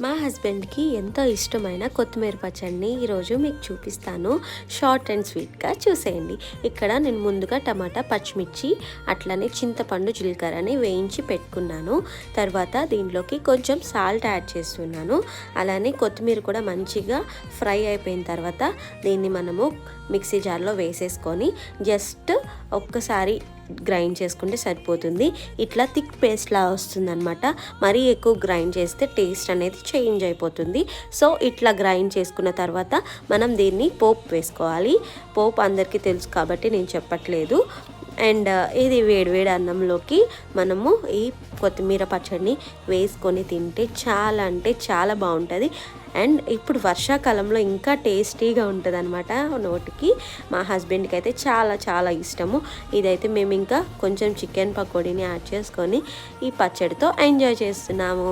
మా హస్బెండ్కి ఎంతో ఇష్టమైన కొత్తిమీర పచ్చడిని ఈరోజు మీకు చూపిస్తాను. షార్ట్ అండ్ స్వీట్గా చూసేయండి. ఇక్కడ నేను ముందుగా టమాటా, పచ్చిమిర్చి, అట్లనే చింతపండు, జీలకర్రని వేయించి పెట్టుకున్నాను. తర్వాత దీంట్లోకి కొంచెం సాల్ట్ యాడ్ చేస్తున్నాను. అలానే కొత్తిమీర కూడా మంచిగా ఫ్రై అయిపోయిన తర్వాత దీన్ని మనము మిక్సీ జార్లో వేసేసుకొని జస్ట్ ఒక్కసారి గ్రైండ్ చేసుకుంటే సరిపోతుంది. ఇట్లా థిక్ పేస్ట్లా వస్తుందన్నమాట. మరీ ఎక్కువ గ్రైండ్ చేస్తే టేస్ట్ అనేది చేంజ్ అయిపోతుంది. సో ఇట్లా గ్రైండ్ చేసుకున్న తర్వాత మనం దీన్ని పోపు వేసుకోవాలి. పోపు అందరికీ తెలుసు కాబట్టి నేను చెప్పట్లేదు. అండ్ ఇది వేడివేడి అన్నంలోకి మనము ఈ కొత్తిమీర పచ్చడిని వేసుకొని తింటే చాలా అంటే చాలా బాగుంటుంది. అండ్ ఇప్పుడు వర్షాకాలంలో ఇంకా టేస్టీగా ఉంటుంది అనమాట నోటికి. మా హస్బెండ్కి అయితే చాలా చాలా ఇష్టము. ఇదైతే మేము ఇంకా కొంచెం చికెన్ పకోడీని యాడ్ చేసుకొని ఈ పచ్చడితో ఎంజాయ్ చేస్తున్నాము.